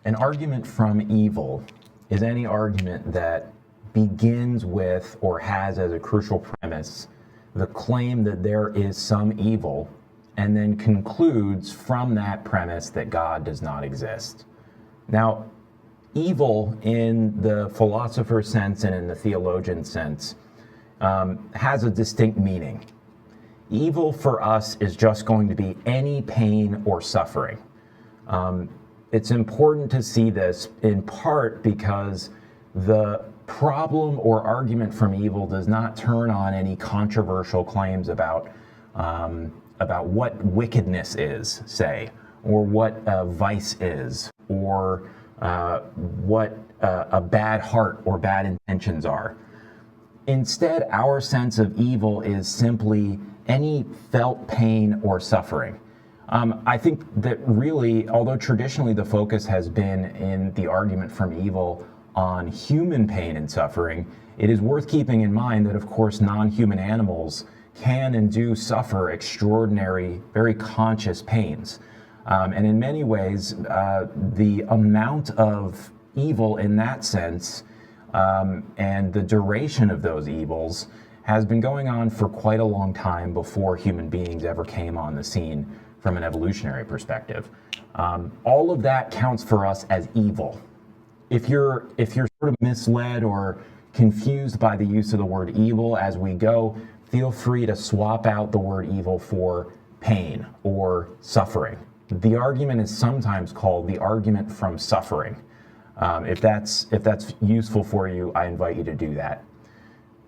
An argument from evil is any argument that begins with or has as a crucial premise the claim that there is some evil, and then concludes from that premise that God does not exist. Now, evil in the philosopher sense and in the theologian sense has a distinct meaning. Evil for us is just going to be any pain or suffering. It's important to see this in part because the problem or argument from evil does not turn on any controversial claims about what wickedness is, say, or what vice is, or what a bad heart or bad intentions are. Instead, our sense of evil is simply any felt pain or suffering. I think that really, although traditionally the focus has been in the argument from evil on human pain and suffering, it is worth keeping in mind that, of course, non-human animals can and do suffer extraordinary, very conscious pains. And in many ways, the amount of evil in that sense and the duration of those evils has been going on for quite a long time before human beings ever came on the scene from an evolutionary perspective. All of that counts for us as evil. If you're sort of misled or confused by the use of the word evil as we go, feel free to swap out the word evil for pain or suffering. The argument is sometimes called the argument from suffering. If that's useful for you, I invite you to do that.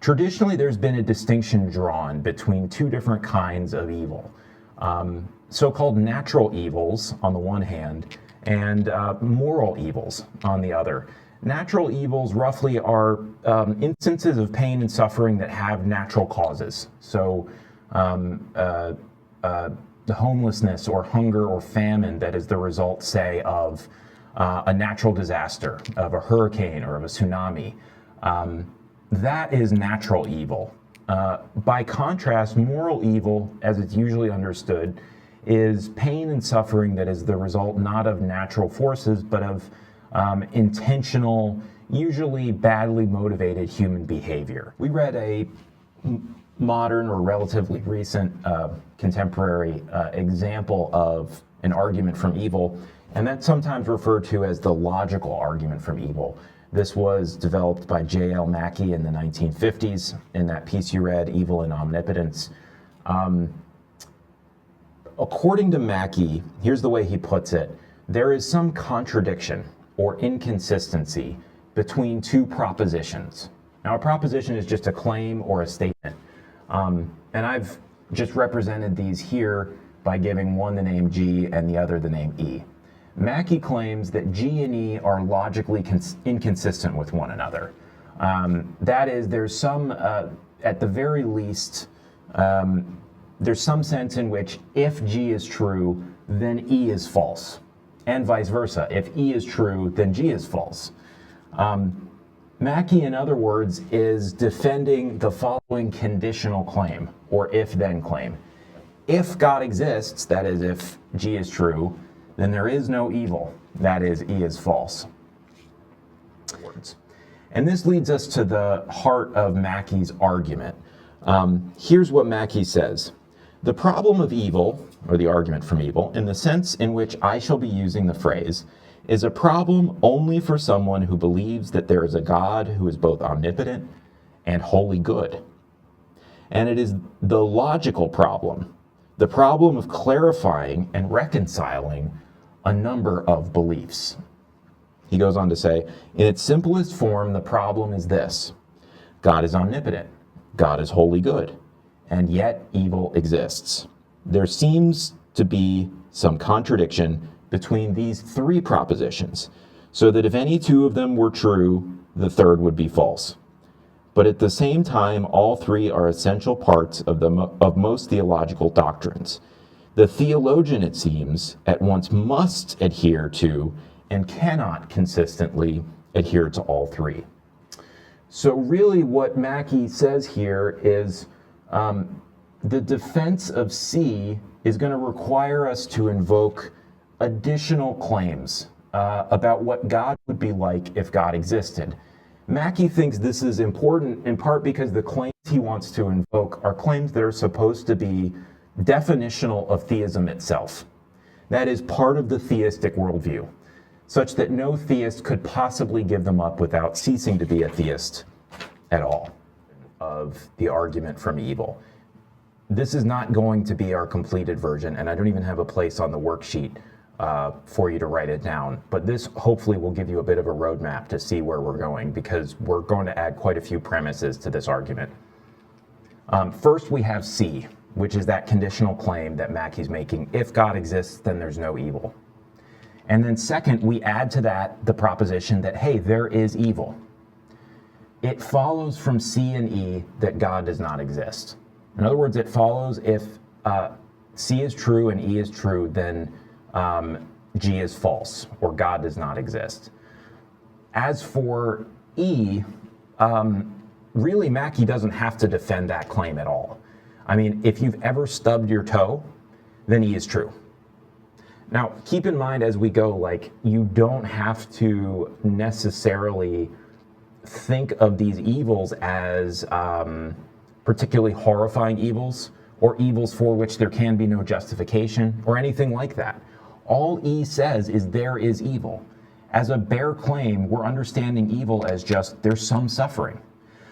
Traditionally, there's been a distinction drawn between two different kinds of evil. So-called natural evils on the one hand, and moral evils on the other. Natural evils roughly are instances of pain and suffering that have natural causes. So the homelessness or hunger or famine that is the result, say, of a natural disaster, of a hurricane or of a tsunami. That is natural evil. By contrast, moral evil, as it's usually understood, is pain and suffering that is the result not of natural forces, but of intentional, usually badly motivated human behavior. We read a modern or relatively recent contemporary example of an argument from evil, and that's sometimes referred to as the logical argument from evil. This was developed by J.L. Mackie in the 1950s in that piece you read, Evil and Omnipotence. According to Mackie, here's the way he puts it: there is some contradiction or inconsistency between two propositions. Now, a proposition is just a claim or a statement. And I've just represented these here by giving one the name G and the other the name E. Mackie claims that G and E are logically inconsistent with one another. That is, there's some, at the very least, there's some sense in which if G is true, then E is false, and vice versa. If E is true, then G is false. Mackie, in other words, is defending the following conditional claim, or if-then claim. If God exists, that is, if G is true, then there is no evil, that is, E is false. And this leads us to the heart of Mackie's argument. Here's what Mackie says. The problem of evil, or the argument from evil, in the sense in which I shall be using the phrase, is a problem only for someone who believes that there is a God who is both omnipotent and wholly good. And it is the logical problem, the problem of clarifying and reconciling a number of beliefs. He goes on to say, in its simplest form, the problem is this: God is omnipotent, God is wholly good, and yet evil exists. There seems to be some contradiction between these three propositions, so that if any two of them were true, the third would be false. But at the same time, all three are essential parts of most theological doctrines. The theologian, it seems, at once must adhere to and cannot consistently adhere to all three. So really what Mackie says here is the defense of C is going to require us to invoke additional claims about what God would be like if God existed. Mackie thinks this is important in part because the claims he wants to invoke are claims that are supposed to be definitional of theism itself. That is part of the theistic worldview, such that no theist could possibly give them up without ceasing to be a theist at all, of the argument from evil. This is not going to be our completed version, and I don't even have a place on the worksheet for you to write it down. But this hopefully will give you a bit of a roadmap to see where we're going, because we're going to add quite a few premises to this argument. First, we have C, which is that conditional claim that Mackie's making. If God exists, then there's no evil. And then second, we add to that the proposition that, hey, there is evil. It follows from C and E that God does not exist. In other words, it follows if C is true and E is true, then G is false, or God does not exist. As for E, really Mackie doesn't have to defend that claim at all. I mean, if you've ever stubbed your toe, then E is true. Now, keep in mind as we go, like, you don't have to necessarily think of these evils as particularly horrifying evils, or evils for which there can be no justification, or anything like that. All E says is there is evil. As a bare claim, we're understanding evil as just there's some suffering.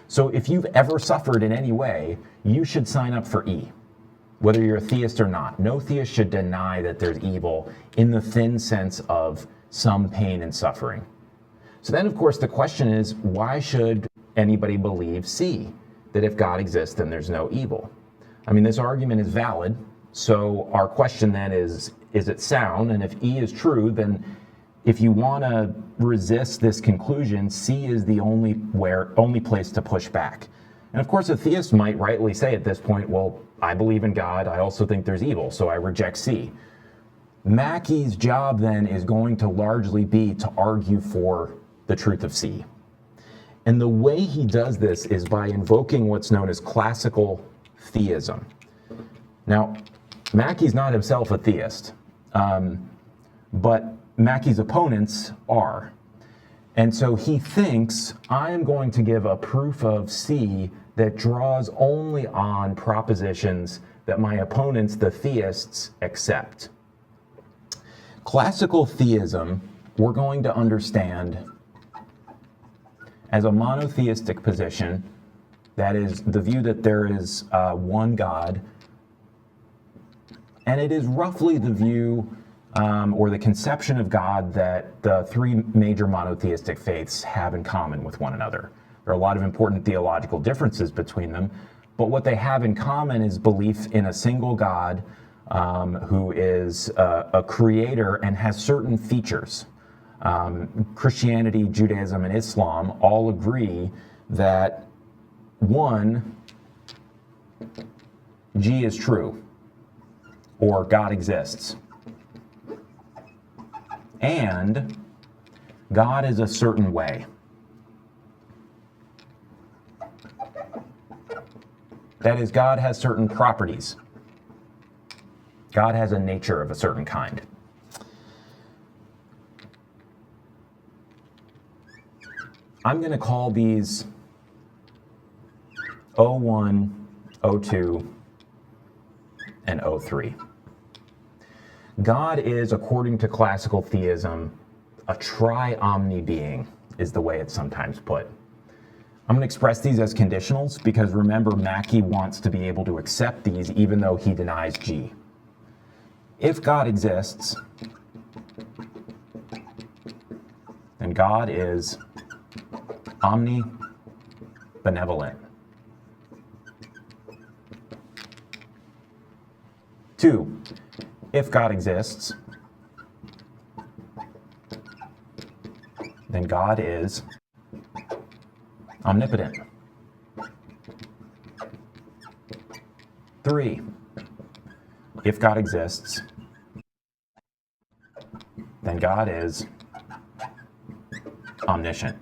So if you've ever suffered in any way, you should sign up for E, whether you're a theist or not. No theist should deny that there's evil in the thin sense of some pain and suffering. So then, of course, the question is, why should anybody believe C, that if God exists, then there's no evil? I mean, this argument is valid, so our question then is it sound? And if E is true, then if you want to resist this conclusion, C is the only place to push back. And of course, a theist might rightly say at this point, well, I believe in God, I also think there's evil, so I reject C. Mackie's job then is going to largely be to argue for the truth of C. And the way he does this is by invoking what's known as classical theism. Now, Mackie's not himself a theist, but Mackie's opponents are. And so he thinks, I am going to give a proof of C that draws only on propositions that my opponents, the theists, accept. Classical theism, we're going to understand as a monotheistic position, that is the view that there is one God, and it is roughly the view or the conception of God that the three major monotheistic faiths have in common with one another. There are a lot of important theological differences between them, but what they have in common is belief in a single God who is a creator and has certain features. Christianity, Judaism, and Islam all agree that one, G is true, or God exists, and God is a certain way. That is, God has certain properties. God has a nature of a certain kind. I'm going to call these O1, O2, and O3. God is, according to classical theism, a tri-omni being, is the way it's sometimes put. I'm going to express these as conditionals because remember, Mackie wants to be able to accept these even though he denies G. If God exists, then God is omnibenevolent. 2, if God exists, then God is omnipotent. 3, if God exists, then God is omniscient.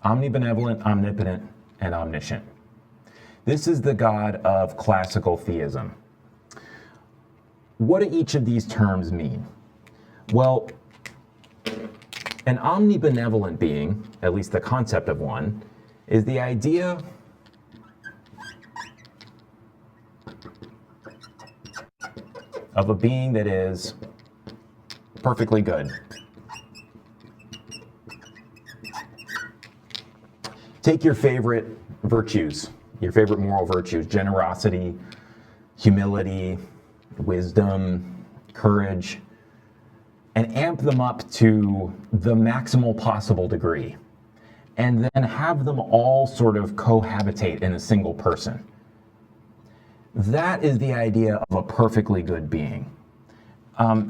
Omnibenevolent, omnipotent, and omniscient. This is the God of classical theism. what do each of these terms mean? Well, an omnibenevolent being, at least the concept of one, is the idea of a being that is perfectly good. Take your favorite virtues, your favorite moral virtues: generosity, humility, wisdom, courage, and amp them up to the maximal possible degree, and then have them all sort of cohabitate in a single person. That is the idea of a perfectly good being.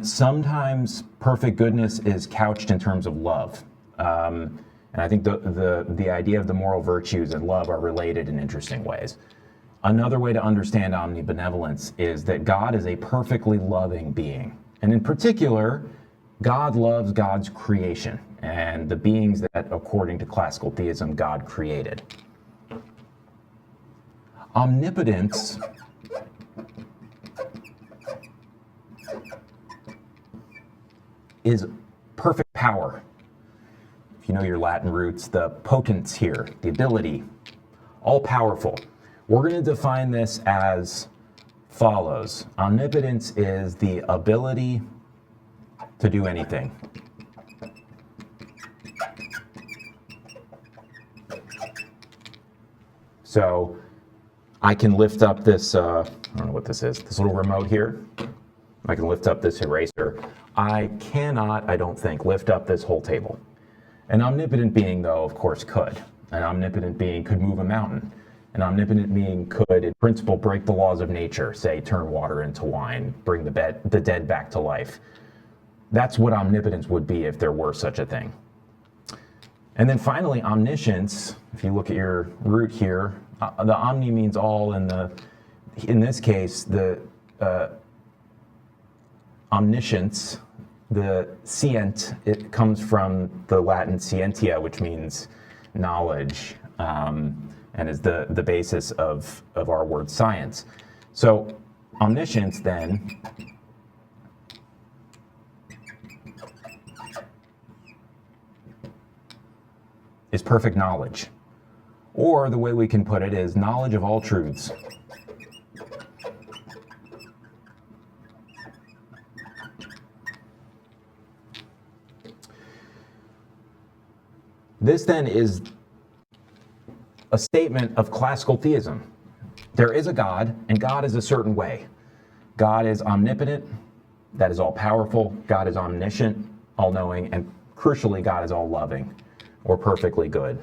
Sometimes perfect goodness is couched in terms of love. And I think the idea of the moral virtues and love are related in interesting ways. Another way to understand omnibenevolence is that God is a perfectly loving being. And in particular, God loves God's creation and the beings that, according to classical theism, God created. Omnipotence is perfect power. If you know your Latin roots, the potens here, the ability, all powerful. We're going to define this as follows. Omnipotence is the ability to do anything. So I can lift up this, I don't know what this is, this little remote here. I can lift up this eraser. I cannot, I don't think, lift up this whole table. An omnipotent being, though, of course, could. An omnipotent being could move a mountain. An omnipotent being could, in principle, break the laws of nature, say, turn water into wine, bring the dead back to life. That's what omnipotence would be if there were such a thing. And then finally, omniscience, if you look at your root here, the omni means all, and in this case, the omniscience, the scient, it comes from the Latin scientia, which means knowledge, and is the basis of our word science. So omniscience then is perfect knowledge. Or the way we can put it is knowledge of all truths. This then is a statement of classical theism. There is a God, and God is a certain way. God is omnipotent, that is all powerful. God is omniscient, all knowing, and crucially, God is all loving, or perfectly good.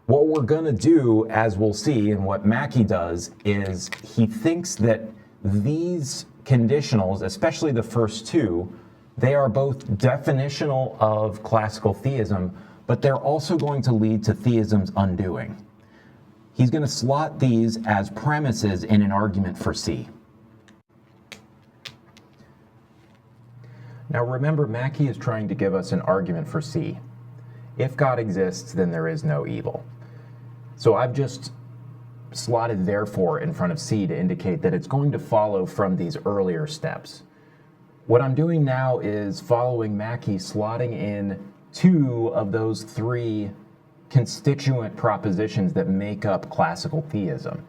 What we're going to do, as we'll see, and what Mackie does, is he thinks that these conditionals, especially the first two, they are both definitional of classical theism, but they're also going to lead to theism's undoing. He's going to slot these as premises in an argument for C. Now remember, Mackie is trying to give us an argument for C. If God exists, then there is no evil. So I've just slotted therefore in front of C to indicate that it's going to follow from these earlier steps. What I'm doing now is following Mackie, slotting in two of those three constituent propositions that make up classical theism.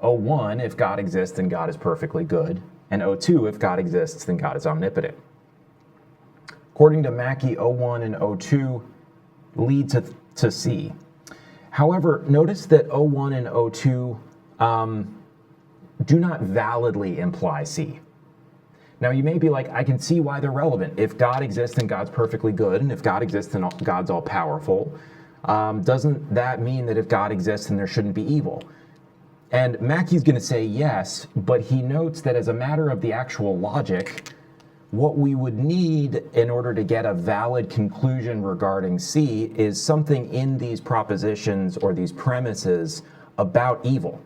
O1, if God exists, then God is perfectly good. And O2, if God exists, then God is omnipotent. According to Mackie, O1 and O2 lead to C. However, notice that O1 and O2 do not validly imply C. Now you may be like, I can see why they're relevant. If God exists, then God's perfectly good, and if God exists, then God's all powerful. Doesn't that mean that if God exists, then there shouldn't be evil? And Mackie's going to say yes, but he notes that as a matter of the actual logic, what we would need in order to get a valid conclusion regarding C is something in these propositions or these premises about evil.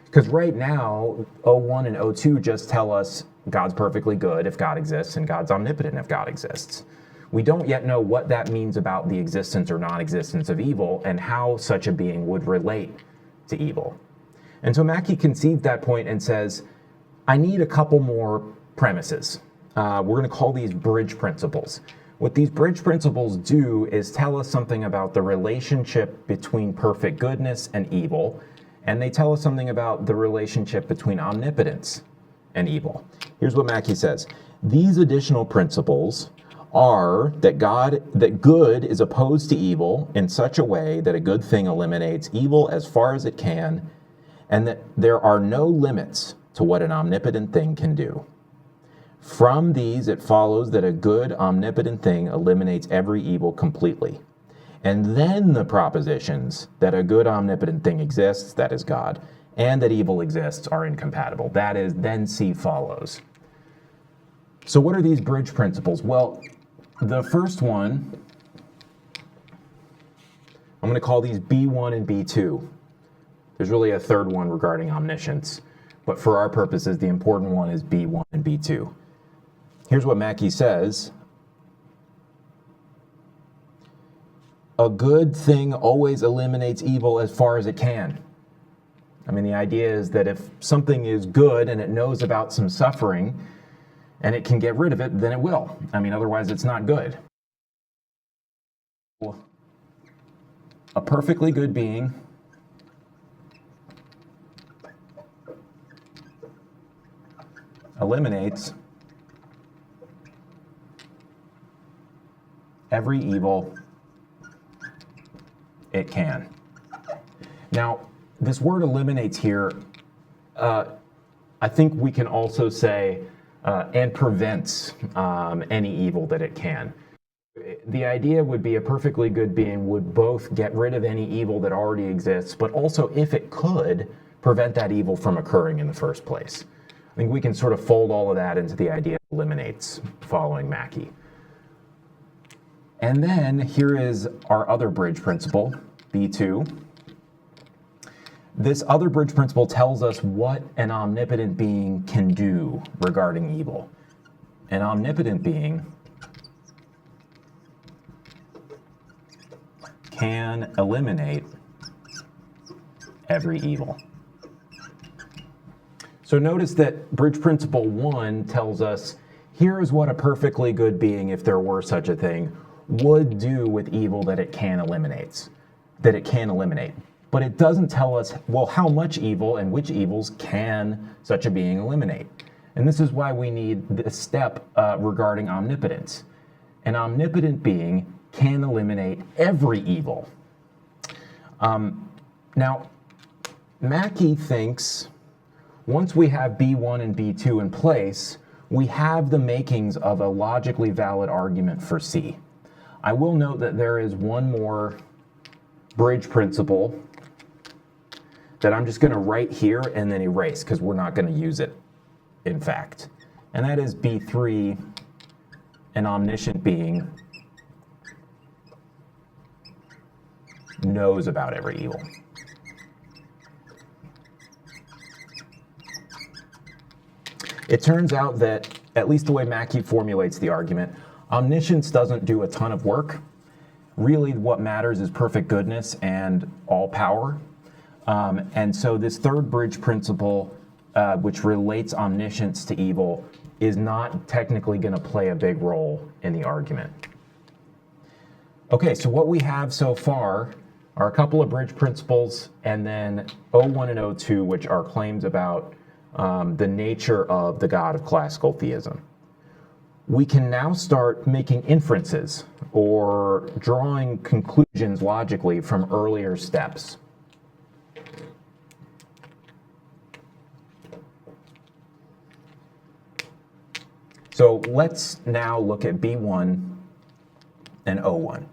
Because right now, O1 and O2 just tell us God's perfectly good if God exists, and God's omnipotent if God exists. We don't yet know what that means about the existence or non-existence of evil and how such a being would relate to evil. And so Mackie concedes that point and says, I need a couple more premises. We're going to call these bridge principles. What these bridge principles do is tell us something about the relationship between perfect goodness and evil, and they tell us something about the relationship between omnipotence and evil. Here's what Mackie says. These additional principles are that good is opposed to evil in such a way that a good thing eliminates evil as far as it can, and that there are no limits to what an omnipotent thing can do. From these, it follows that a good omnipotent thing eliminates every evil completely. And then the propositions that a good omnipotent thing exists, that is God, and that evil exists are incompatible. That is, then C follows. So what are these bridge principles? Well, the first one, I'm going to call these B1 and B2. There's really a third one regarding omniscience, but for our purposes, the important one is B1 and B2. Here's what Mackie says. A good thing always eliminates evil as far as it can. I mean, the idea is that if something is good and it knows about some suffering and it can get rid of it, then it will. I mean, otherwise it's not good. A perfectly good being eliminates every evil it can. Now, this word eliminates here, I think we can also say, and prevents any evil that it can. The idea would be a perfectly good being would both get rid of any evil that already exists, but also, if it could, prevent that evil from occurring in the first place. I think we can sort of fold all of that into the idea of eliminates following Mackie. And then here is our other bridge principle, B2. This other bridge principle tells us what an omnipotent being can do regarding evil. An omnipotent being can eliminate every evil. So notice that bridge principle 1 tells us, here is what a perfectly good being, if there were such a thing, would do with evil that it can eliminate. But it doesn't tell us, well, how much evil and which evils can such a being eliminate. And this is why we need this step regarding omnipotence. An omnipotent being can eliminate every evil. Now, Mackie thinks once we have B1 and B2 in place, we have the makings of a logically valid argument for C. I will note that there is one more bridge principle that I'm just going to write here and then erase because we're not going to use it, in fact. And that is B3, an omniscient being knows about every evil. It turns out that, at least the way Mackie formulates the argument, omniscience doesn't do a ton of work. Really, what matters is perfect goodness and all power. And so this third bridge principle, which relates omniscience to evil, is not technically going to play a big role in the argument. Okay, so what we have so far are a couple of bridge principles, and then O1 and O2, which are claims about the nature of the God of classical theism. We can now start making inferences or drawing conclusions logically from earlier steps. So let's now look at B1 and O1.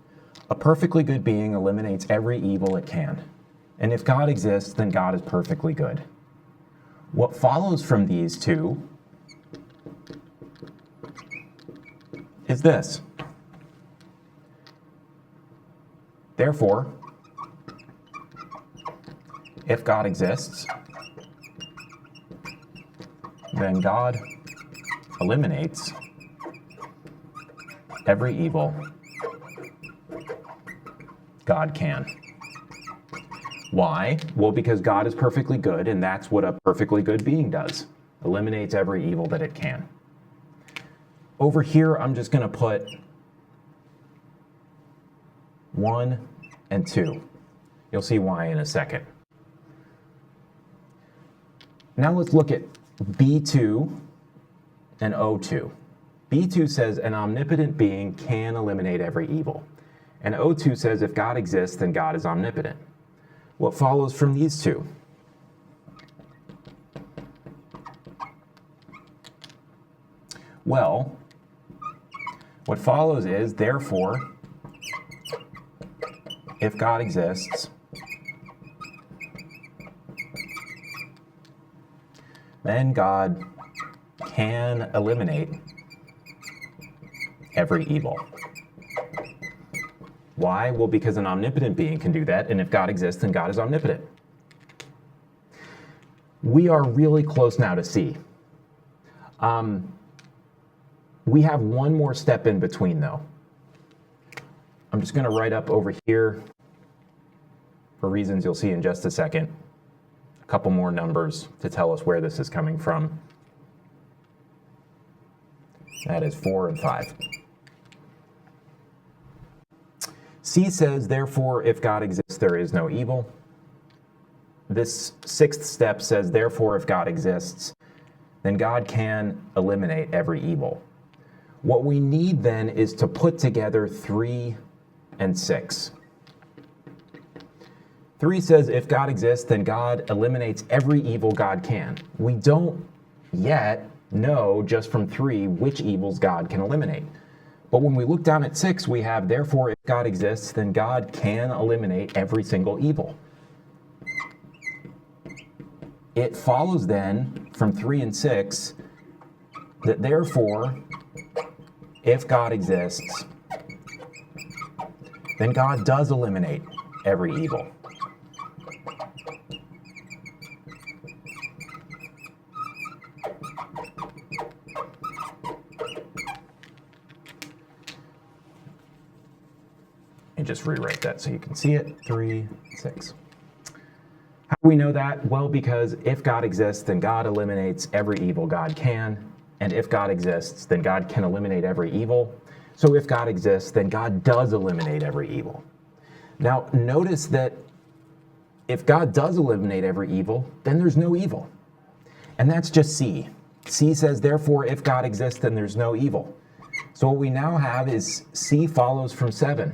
A perfectly good being eliminates every evil it can. And if God exists, then God is perfectly good. What follows from these two is this. Therefore, if God exists, then God eliminates every evil God can. Why? Well, because God is perfectly good, and that's what a perfectly good being does. eliminates every evil that it can. Over here, I'm just going to put 1 and 2. You'll see why in a second. Now let's look at B2 and O2. B2 says an omnipotent being can eliminate every evil. And O2 says if God exists, then God is omnipotent. What follows from these two? Well, what follows is, therefore, if God exists, then God can eliminate every evil. Why? Well, because an omnipotent being can do that, and if God exists, then God is omnipotent. We are really close now to C. We have one more step in between, though. I'm just going to write up over here, for reasons you'll see in just a second, a couple more numbers to tell us where this is coming from. That is 4 and 5. C says, therefore, if God exists, there is no evil. This sixth step says, therefore, if God exists, then God can eliminate every evil. What we need then is to put together 3 and 6. 3 says, if God exists, then God eliminates every evil God can. We don't yet know just from 3 which evils God can eliminate. But when we look down at 6, we have, therefore, if God exists, then God can eliminate every single evil. It follows then from 3 and 6 that therefore, if God exists, then God does eliminate every evil. And just rewrite that so you can see it. 3, 6. How do we know that? Well, because if God exists, then God eliminates every evil God can. And if God exists, then God can eliminate every evil. So if God exists, then God does eliminate every evil. Now, notice that if God does eliminate every evil, then there's no evil. And that's just C. C says, therefore, if God exists, then there's no evil. So what we now have is C follows from 7.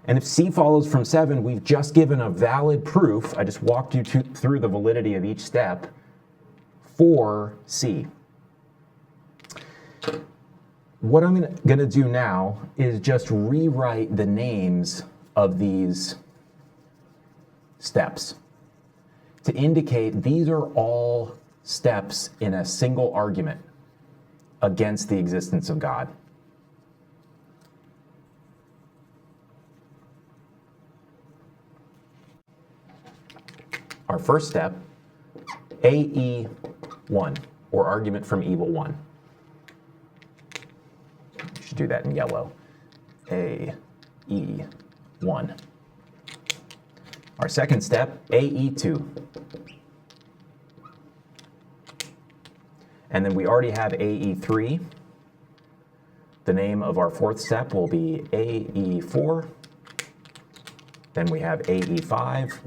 And if C follows from 7, we've just given a valid proof. I just walked you through the validity of each step for C. What I'm going to do now is just rewrite the names of these steps to indicate these are all steps in a single argument against the existence of God. Our first step, AE1, or argument from evil 1. You should do that in yellow. AE1. Our second step, AE2. And then we already have AE3. The name of our fourth step will be AE4. Then we have AE5.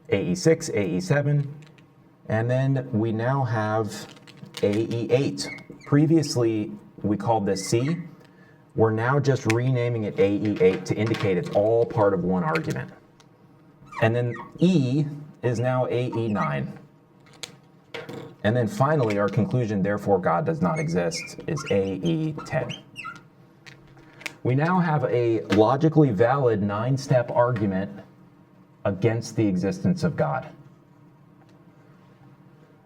AE6, AE7, and then we now have AE8. Previously, we called this C. We're now just renaming it AE8 to indicate it's all part of one argument. And then E is now AE9. And then finally, our conclusion, therefore God does not exist, is AE10. We now have a logically valid 9-step argument against the existence of God.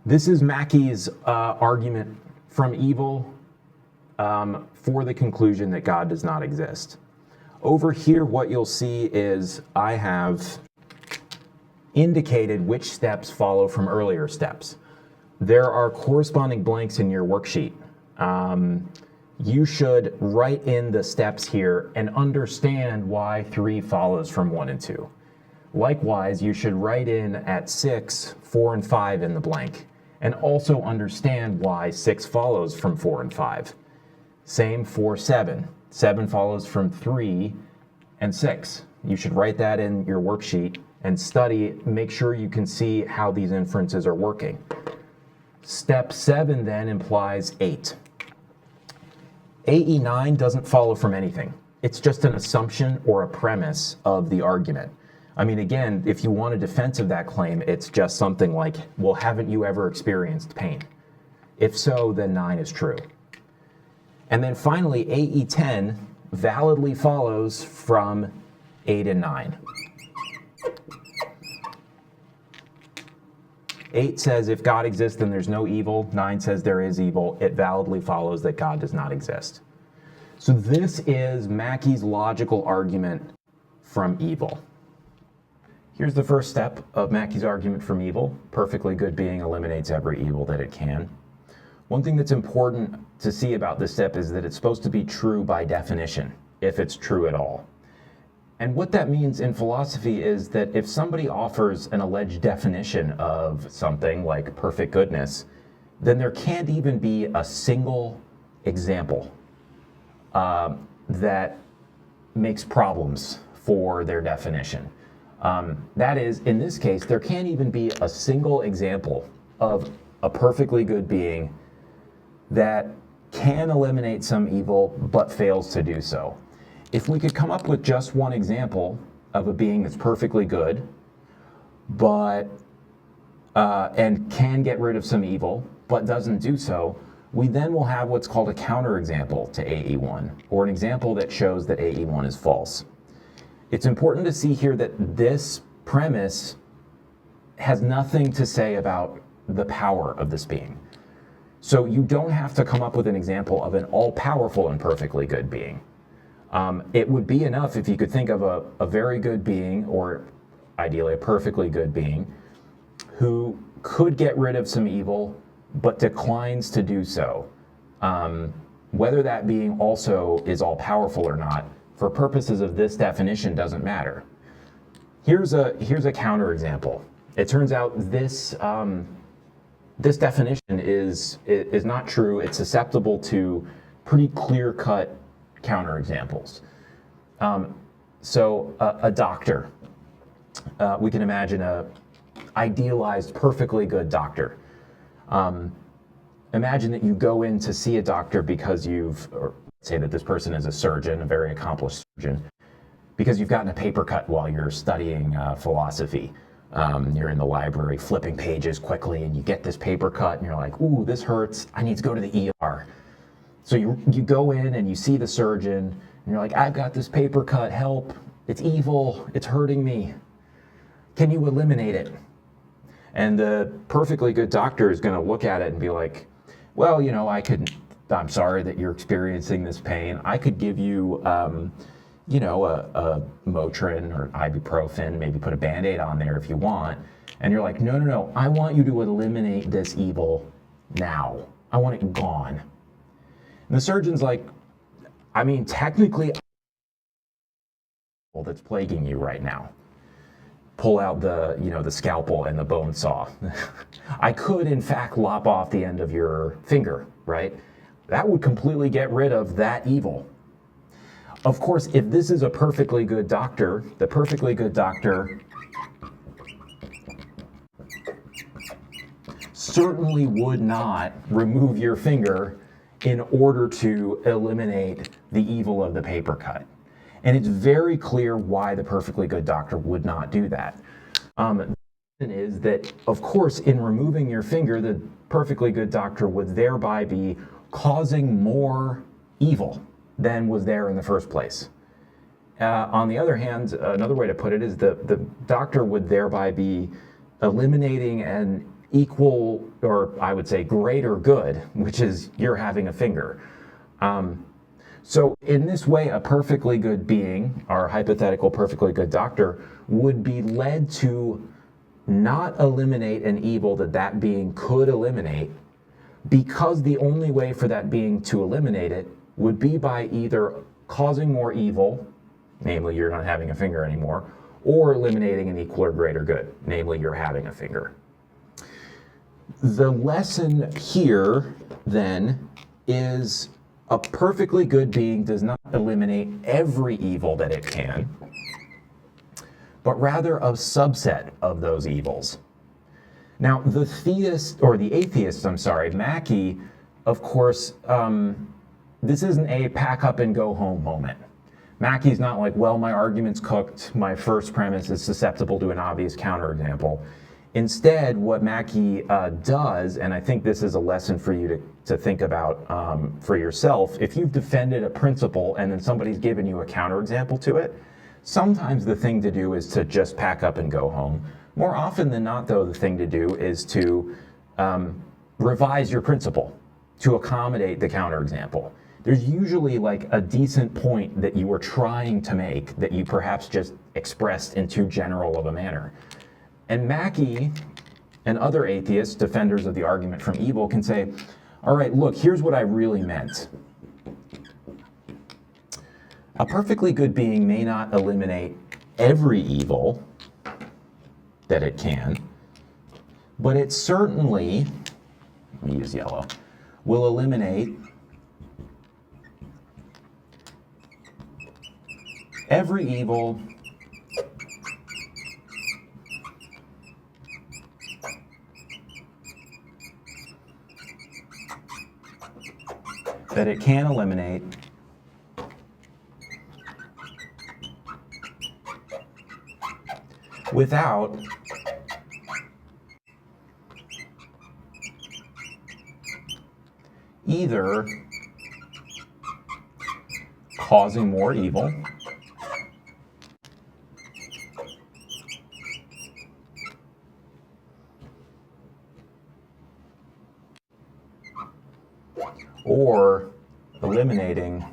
This is Mackie's argument from evil for the conclusion that God does not exist. Over here, what you'll see is I have indicated which steps follow from earlier steps. There are corresponding blanks in your worksheet. You should write in the steps here and understand why 3 follows from 1 and 2. Likewise, you should write in at 6, 4, and 5 in the blank, and also understand why 6 follows from 4 and 5. Same for 7. 7 follows from 3 and 6. You should write that in your worksheet and study, make sure you can see how these inferences are working. Step 7 then implies 8. AE9 doesn't follow from anything. It's just an assumption or a premise of the argument. I mean, again, if you want a defense of that claim, it's just something like, well, haven't you ever experienced pain? If so, then 9 is true. And then finally, AE10 validly follows from 8 and 9. 8 says if God exists, then there's no evil. 9 says there is evil. It validly follows that God does not exist. So this is Mackie's logical argument from evil. Here's the first step of Mackie's argument from evil. Perfectly good being eliminates every evil that it can. One thing that's important to see about this step is that it's supposed to be true by definition, if it's true at all. And what that means in philosophy is that if somebody offers an alleged definition of something like perfect goodness, then there can't even be a single example that makes problems for their definition. That is, in this case, there can't even be a single example of a perfectly good being that can eliminate some evil but fails to do so. If we could come up with just one example of a being that's perfectly good, but and can get rid of some evil, but doesn't do so, we then will have what's called a counterexample to AE1, or an example that shows that AE1 is false. It's important to see here that this premise has nothing to say about the power of this being. So you don't have to come up with an example of an all-powerful and perfectly good being. It would be enough if you could think of a very good being, or ideally a perfectly good being, who could get rid of some evil but declines to do so. Whether that being also is all-powerful or not, for purposes of this definition, doesn't matter. Here's a counterexample. It turns out this definition is not true. It's susceptible to pretty clear-cut counterexamples. So a doctor, we can imagine a idealized, perfectly good doctor. Imagine that you go in to see a doctor because or say that this person is a surgeon, a very accomplished surgeon, because you've gotten a paper cut while you're studying philosophy. You're in the library flipping pages quickly and you get this paper cut and you're like, ooh, this hurts, I need to go to the ER. So you go in and you see the surgeon and you're like, I've got this paper cut, help, it's evil, it's hurting me. Can you eliminate it? And the perfectly good doctor is going to look at it and be like, well, I'm sorry that you're experiencing this pain. I could give you, a Motrin or ibuprofen, maybe put a Band-Aid on there if you want. And you're like, no, I want you to eliminate this evil now. I want it gone. And the surgeon's like, I mean, technically, that's plaguing you right now. Pull out the scalpel and the bone saw. I could, in fact, lop off the end of your finger, right? That would completely get rid of that evil. Of course, if this is a perfectly good doctor, the perfectly good doctor certainly would not remove your finger in order to eliminate the evil of the paper cut. And it's very clear why the perfectly good doctor would not do that. The reason is that, of course, in removing your finger, the perfectly good doctor would thereby be causing more evil than was there in the first place. On the other hand, another way to put it is the doctor would thereby be eliminating an equal, or I would say greater good, which is you're having a finger. So in this way, a perfectly good being, our hypothetical perfectly good doctor, would be led to not eliminate an evil that being could eliminate, because the only way for that being to eliminate it would be by either causing more evil, namely you're not having a finger anymore, or eliminating an equal or greater good, namely you're having a finger. The lesson here, then, is a perfectly good being does not eliminate every evil that it can, but rather a subset of those evils. Now, the atheist, Mackie, of course, this isn't a pack up and go home moment. Mackie's not like, well, my argument's cooked, my first premise is susceptible to an obvious counterexample. Instead, what Mackie does, and I think this is a lesson for you to think about for yourself, if you've defended a principle and then somebody's given you a counterexample to it, sometimes the thing to do is to just pack up and go home. More often than not, though, the thing to do is to revise your principle to accommodate the counterexample. There's usually like a decent point that you were trying to make that you perhaps just expressed in too general of a manner. And Mackie and other atheists, defenders of the argument from evil, can say, all right, look, here's what I really meant. A perfectly good being may not eliminate every evil that it can, but it certainly, let me use yellow, will eliminate every evil that it can eliminate without either causing more evil or eliminating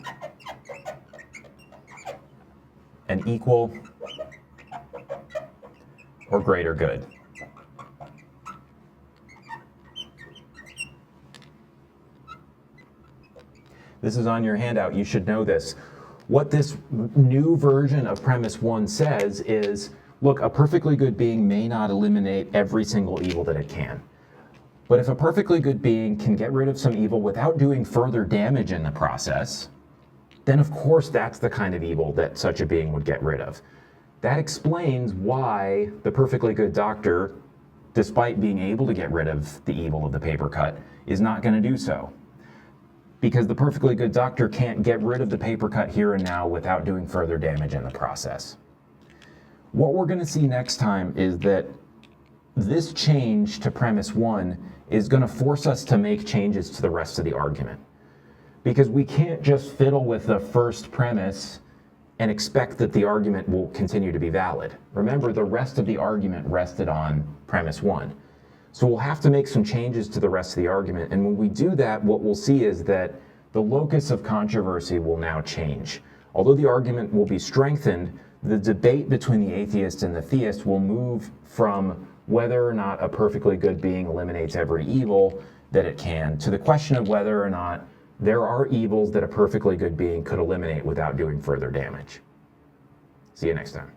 an equal or greater good. This is on your handout. You should know this. What this new version of premise 1 says is, look, a perfectly good being may not eliminate every single evil that it can. But if a perfectly good being can get rid of some evil without doing further damage in the process, then of course that's the kind of evil that such a being would get rid of. That explains why the perfectly good doctor, despite being able to get rid of the evil of the paper cut, is not going to do so. Because the perfectly good doctor can't get rid of the paper cut here and now without doing further damage in the process. What we're going to see next time is that this change to premise 1 is going to force us to make changes to the rest of the argument. Because we can't just fiddle with the first premise and expect that the argument will continue to be valid. Remember, the rest of the argument rested on premise 1. So we'll have to make some changes to the rest of the argument, and when we do that, what we'll see is that the locus of controversy will now change. Although the argument will be strengthened, the debate between the atheist and the theist will move from whether or not a perfectly good being eliminates every evil that it can, to the question of whether or not there are evils that a perfectly good being could eliminate without doing further damage. See you next time.